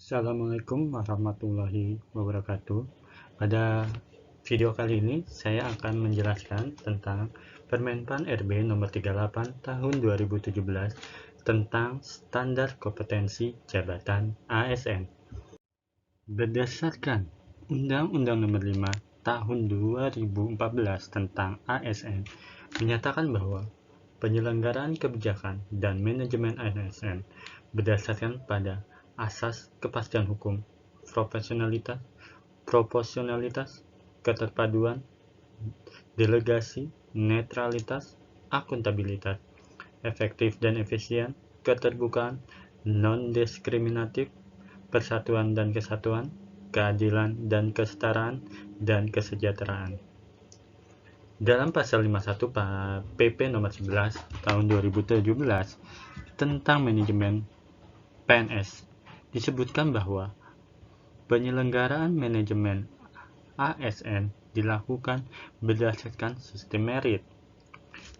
Assalamualaikum warahmatullahi wabarakatuh. Pada video kali ini saya akan menjelaskan tentang Permenpan RB nomor 38 tahun 2017 tentang standar kompetensi jabatan ASN. Berdasarkan Undang-Undang Nomor 5 Tahun 2014 tentang ASN menyatakan bahwa penyelenggaraan kebijakan dan manajemen ASN berdasarkan pada asas kepastian hukum, proporsionalitas, keterpaduan, delegasi, netralitas, akuntabilitas, efektif dan efisien, keterbukaan, non-diskriminatif, persatuan dan kesatuan, keadilan dan kesetaraan, dan kesejahteraan. Dalam pasal 51 PP nomor 11 tahun 2017 tentang manajemen PNS disebutkan bahwa penyelenggaraan manajemen ASN dilakukan berdasarkan sistem merit.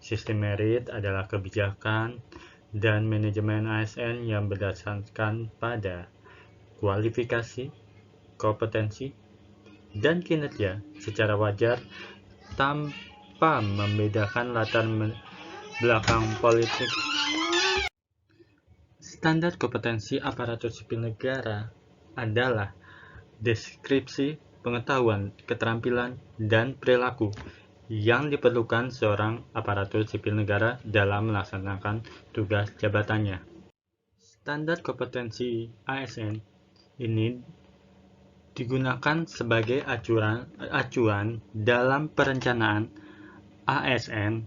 Sistem merit adalah kebijakan dan manajemen ASN yang berdasarkan pada kualifikasi, kompetensi, dan kinerja secara wajar tanpa membedakan latar belakang politik. Standar kompetensi aparatur sipil negara adalah deskripsi pengetahuan, keterampilan, dan perilaku yang diperlukan seorang aparatur sipil negara dalam melaksanakan tugas jabatannya. Standar kompetensi ASN ini digunakan sebagai acuan dalam perencanaan ASN,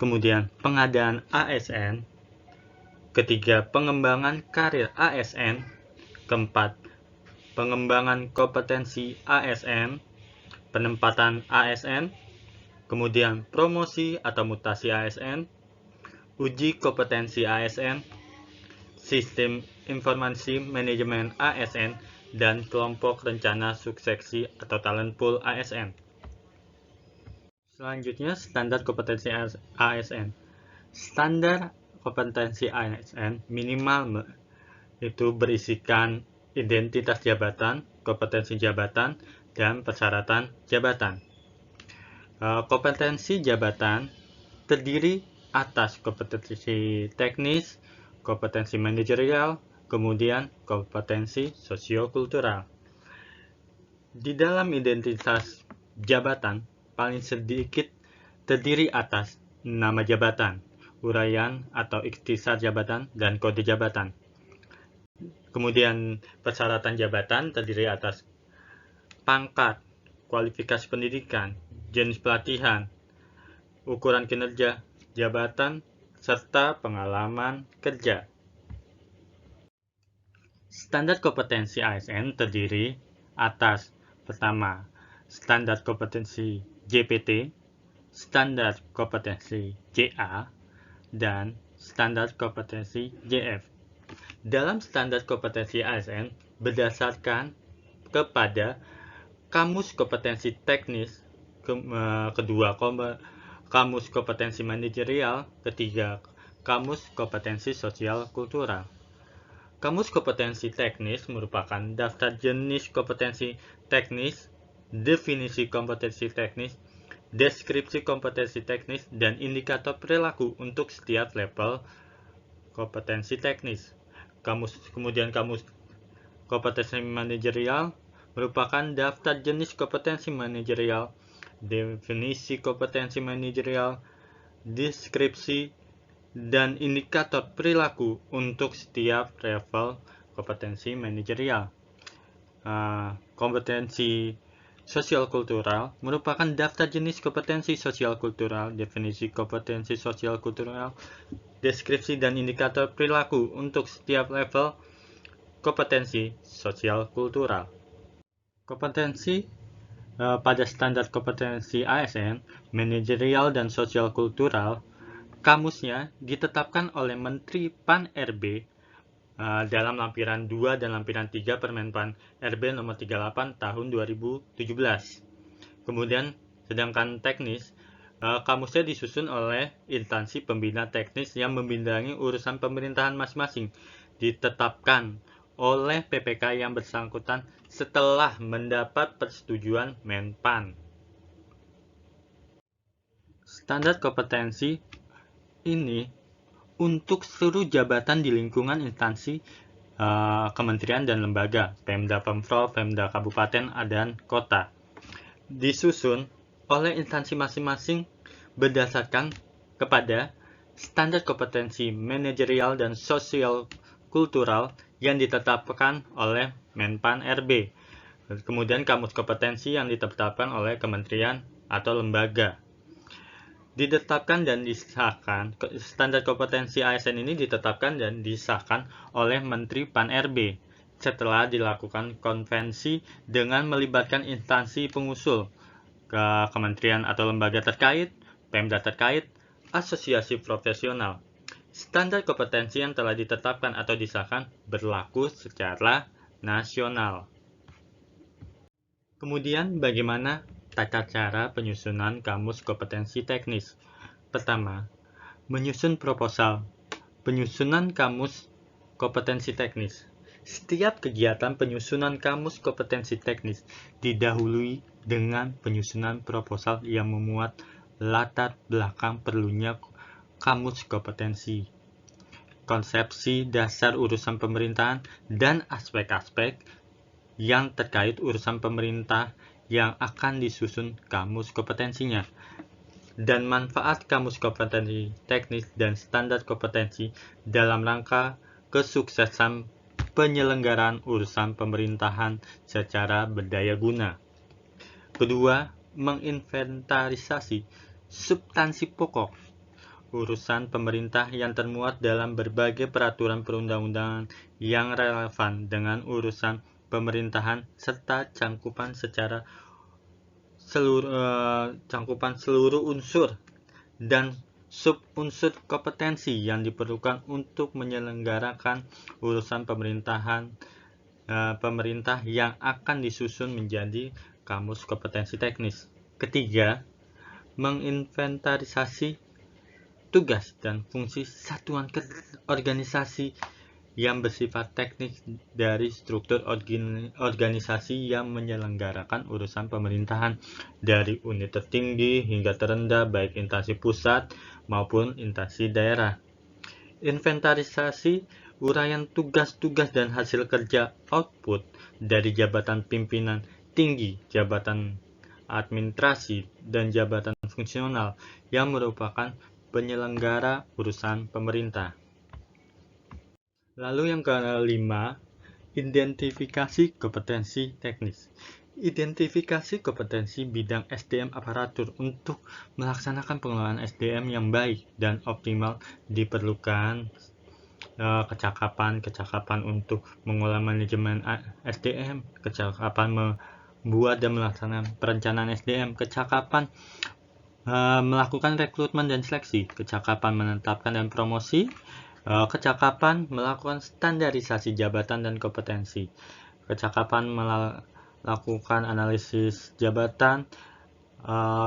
kemudian pengadaan ASN, ketiga pengembangan karir ASN, keempat pengembangan kompetensi ASN, penempatan ASN, kemudian promosi atau mutasi ASN, uji kompetensi ASN, sistem informasi manajemen ASN, dan kelompok rencana suksesi atau talent pool ASN. Selanjutnya, standar kompetensi ASN. Standar kompetensi ASN minimal itu berisikan identitas jabatan, kompetensi jabatan, dan persyaratan jabatan. Kompetensi jabatan terdiri atas kompetensi teknis, kompetensi manajerial, kemudian kompetensi sosiokultural. Di dalam identitas jabatan, paling sedikit terdiri atas nama jabatan, uraian atau ikhtisar jabatan, dan kode jabatan. Kemudian persyaratan jabatan terdiri atas pangkat, kualifikasi pendidikan, jenis pelatihan, ukuran kinerja jabatan, serta pengalaman kerja. Standar kompetensi ASN terdiri atas pertama, standar kompetensi JPT, standar kompetensi JA, dan standar kompetensi JF. Dalam standar kompetensi ASN berdasarkan kepada kamus kompetensi teknis, kedua kamus kompetensi manajerial, ketiga kamus kompetensi sosial kultural. Kamus kompetensi teknis merupakan daftar jenis kompetensi teknis, definisi kompetensi teknis, deskripsi kompetensi teknis, dan indikator perilaku untuk setiap level kompetensi teknis. Kemudian kamus kompetensi manajerial merupakan daftar jenis kompetensi manajerial, definisi kompetensi manajerial, deskripsi, dan indikator perilaku untuk setiap level kompetensi manajerial. Kompetensi sosial kultural merupakan daftar jenis kompetensi sosial kultural, definisi kompetensi sosial kultural, deskripsi dan indikator perilaku untuk setiap level kompetensi sosial kultural. Kompetensi pada standar kompetensi ASN, manajerial dan sosial kultural, kamusnya ditetapkan oleh Menteri PAN RB dalam lampiran 2 dan lampiran 3 Permenpan RB nomor 38 tahun 2017. Kemudian, sedangkan teknis, kamusnya disusun oleh instansi pembina teknis yang membidangi urusan pemerintahan masing-masing, ditetapkan oleh PPK yang bersangkutan setelah mendapat persetujuan Menpan. Standar kompetensi ini untuk seluruh jabatan di lingkungan instansi kementerian dan lembaga, Pemda Pemprov, Pemda Kabupaten, dan Kota, disusun oleh instansi masing-masing berdasarkan kepada standar kompetensi manajerial dan sosial kultural yang ditetapkan oleh Menpan RB. Kemudian kamus kompetensi yang ditetapkan oleh kementerian atau lembaga. Ditetapkan dan disahkan, standar kompetensi ASN ini ditetapkan dan disahkan oleh Menteri Pan-RB setelah dilakukan konvensi dengan melibatkan instansi pengusul, ke kementerian atau lembaga terkait, Pemda terkait, asosiasi profesional. Standar kompetensi yang telah ditetapkan atau disahkan berlaku secara nasional. Kemudian bagaimana tata cara penyusunan kamus kompetensi teknis? Pertama, menyusun proposal. Penyusunan kamus kompetensi teknis. Setiap kegiatan penyusunan kamus kompetensi teknis didahului dengan penyusunan proposal yang memuat latar belakang perlunya kamus kompetensi, konsepsi dasar urusan pemerintahan, dan aspek-aspek yang terkait urusan pemerintah yang akan disusun kamus kompetensinya, dan manfaat kamus kompetensi teknis dan standar kompetensi dalam rangka kesuksesan penyelenggaraan urusan pemerintahan secara berdaya guna. Kedua, menginventarisasi substansi pokok urusan pemerintah yang termuat dalam berbagai peraturan perundang-undangan yang relevan dengan urusan pemerintahan serta cakupan seluruh unsur dan sub-unsur kompetensi yang diperlukan untuk menyelenggarakan urusan pemerintah yang akan disusun menjadi kamus kompetensi teknis. Ketiga, menginventarisasi tugas dan fungsi satuan organisasi yang bersifat teknis dari struktur organisasi yang menyelenggarakan urusan pemerintahan, dari unit tertinggi hingga terendah, baik instansi pusat maupun instansi daerah. Inventarisasi uraian tugas-tugas dan hasil kerja output dari jabatan pimpinan tinggi, jabatan administrasi, dan jabatan fungsional yang merupakan penyelenggara urusan pemerintah. Lalu yang kelima, identifikasi kompetensi teknis. Identifikasi kompetensi bidang SDM aparatur untuk melaksanakan pengelolaan SDM yang baik dan optimal diperlukan kecakapan untuk mengolah manajemen SDM, kecakapan membuat dan melaksanakan perencanaan SDM, kecakapan melakukan rekrutmen dan seleksi, kecakapan menetapkan dan promosi, kecakapan melakukan standarisasi jabatan dan kompetensi, kecakapan melakukan analisis jabatan,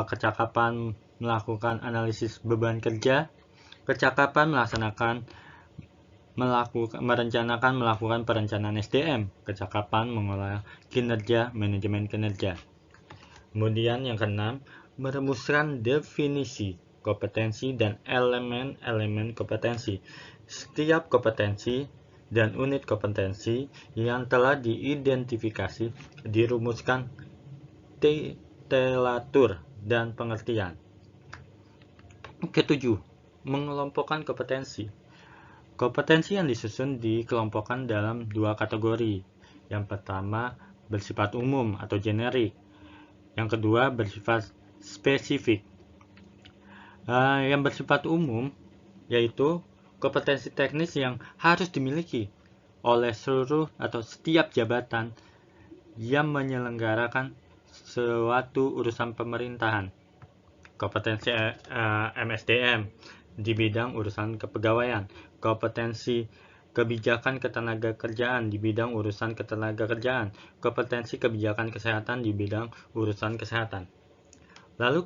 kecakapan melakukan analisis beban kerja, kecakapan merencanakan melakukan perencanaan SDM, kecakapan mengolah kinerja, manajemen kinerja. Kemudian yang keenam, merumuskan definisi kompetensi dan elemen-elemen kompetensi. Setiap kompetensi dan unit kompetensi yang telah diidentifikasi dirumuskan titulatur dan pengertian. Ketujuh, mengelompokkan kompetensi. Kompetensi yang disusun dikelompokkan dalam dua kategori. Yang pertama bersifat umum atau generik. Yang kedua bersifat spesifik. Yang bersifat umum yaitu kompetensi teknis yang harus dimiliki oleh seluruh atau setiap jabatan yang menyelenggarakan suatu urusan pemerintahan. Kompetensi MSDM di bidang urusan kepegawaian, kompetensi kebijakan ketenagakerjaan di bidang urusan ketenagakerjaan, kompetensi kebijakan kesehatan di bidang urusan kesehatan. Lalu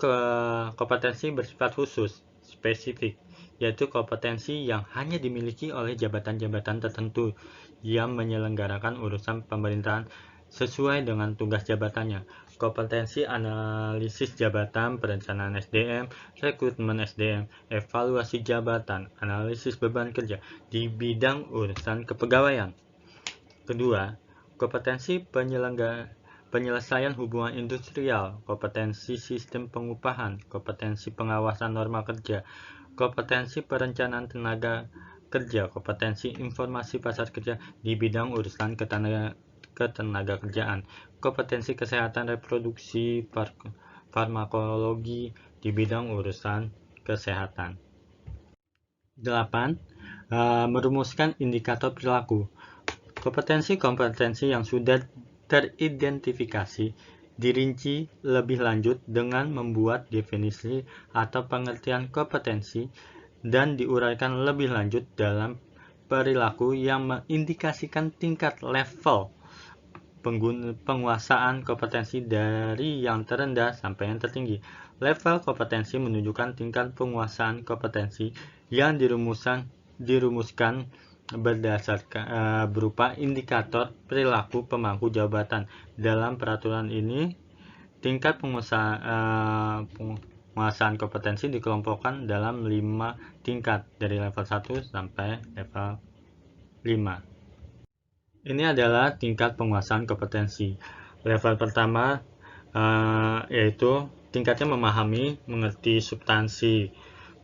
kompetensi bersifat khusus, spesifik, yaitu kompetensi yang hanya dimiliki oleh jabatan-jabatan tertentu yang menyelenggarakan urusan pemerintahan sesuai dengan tugas jabatannya. Kompetensi analisis jabatan, perencanaan SDM, rekrutmen SDM, evaluasi jabatan, analisis beban kerja di bidang urusan kepegawaian. Kedua, kompetensi penyelesaian hubungan industrial, kompetensi sistem pengupahan, kompetensi pengawasan norma kerja, kompetensi perencanaan tenaga kerja, kompetensi informasi pasar kerja di bidang urusan ketenaga kerjaan, kompetensi kesehatan reproduksi, farmakologi di bidang urusan kesehatan. 8. Merumuskan indikator perilaku. Kompetensi-kompetensi yang sudah teridentifikasi dirinci lebih lanjut dengan membuat definisi atau pengertian kompetensi dan diuraikan lebih lanjut dalam perilaku yang mengindikasikan tingkat level penguasaan kompetensi dari yang terendah sampai yang tertinggi. Level kompetensi menunjukkan tingkat penguasaan kompetensi yang dirumuskan berdasarkan berupa indikator perilaku pemangku jabatan. Dalam peraturan ini, tingkat penguasaan kompetensi dikelompokkan dalam 5 tingkat dari level 1 sampai level 5. Ini adalah tingkat penguasaan kompetensi. Level pertama yaitu tingkatnya memahami, mengerti substansi.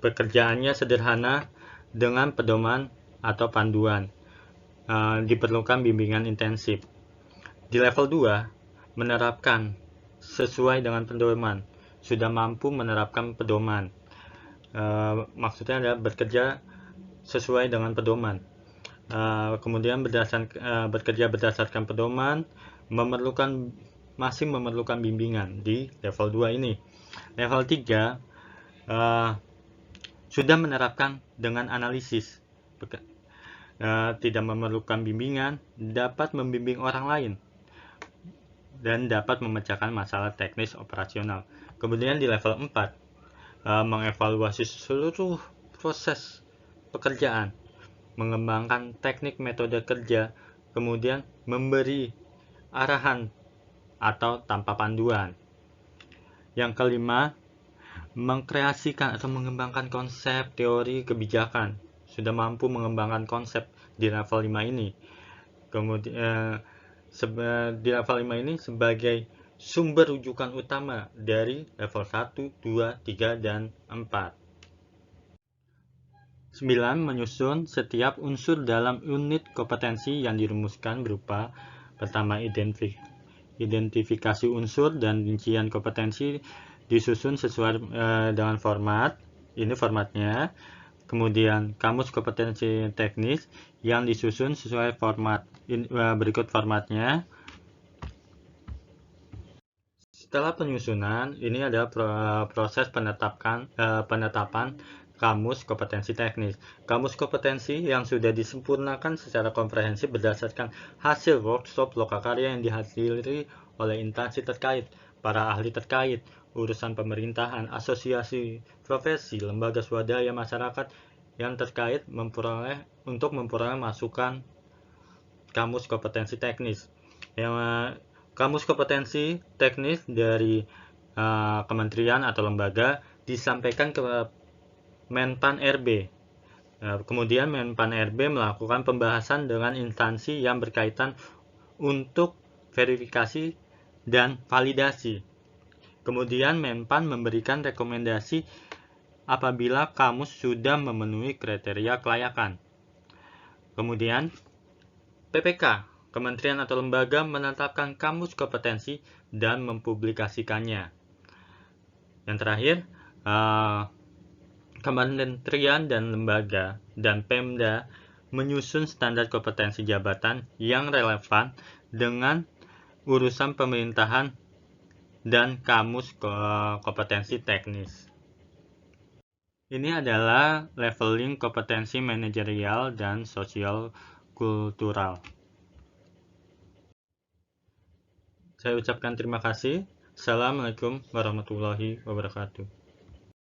Pekerjaannya sederhana dengan pedoman atau panduan. Diperlukan bimbingan intensif. Di level 2, menerapkan sesuai dengan pedoman. Sudah mampu menerapkan pedoman. Maksudnya adalah bekerja sesuai dengan pedoman. Kemudian bekerja berdasarkan pedoman, masih memerlukan bimbingan di level 2 ini. Level 3 sudah menerapkan dengan analisis, tidak memerlukan bimbingan, dapat membimbing orang lain, dan dapat memecahkan masalah teknis operasional. Kemudian di level 4, mengevaluasi seluruh proses pekerjaan, mengembangkan teknik metode kerja, kemudian memberi arahan atau tanpa panduan. Yang kelima, mengkreasikan atau mengembangkan konsep teori kebijakan. Sudah mampu mengembangkan konsep di level 5 ini. Kemudian di level 5 ini sebagai sumber rujukan utama dari level 1, 2, 3, dan 4. 9. Menyusun setiap unsur dalam unit kompetensi yang dirumuskan berupa pertama, identifikasi unsur dan rincian kompetensi disusun sesuai dengan format. Ini formatnya. Kemudian kamus kompetensi teknis yang disusun sesuai format. Berikut formatnya. Setelah penyusunan, ini adalah proses penetapan kamus kompetensi teknis. Kamus kompetensi yang sudah disempurnakan secara komprehensif berdasarkan hasil workshop lokakarya yang dihadiri oleh instansi terkait, para ahli terkait, urusan pemerintahan, asosiasi profesi, lembaga swadaya masyarakat yang terkait untuk memperoleh masukan kamus kompetensi teknis. Kamus kompetensi teknis dari kementerian atau lembaga disampaikan ke Menpan RB. Kemudian Menpan RB melakukan pembahasan dengan instansi yang berkaitan untuk verifikasi dan validasi. Kemudian Menpan memberikan rekomendasi apabila kamus sudah memenuhi kriteria kelayakan. Kemudian PPK, kementerian atau lembaga menetapkan kamus kompetensi dan mempublikasikannya. Yang terakhir, kementerian dan lembaga dan Pemda menyusun standar kompetensi jabatan yang relevan dengan urusan pemerintahan dan kamus kompetensi teknis. Ini adalah leveling kompetensi manajerial dan sosial kultural. Saya ucapkan terima kasih. Assalamualaikum warahmatullahi wabarakatuh.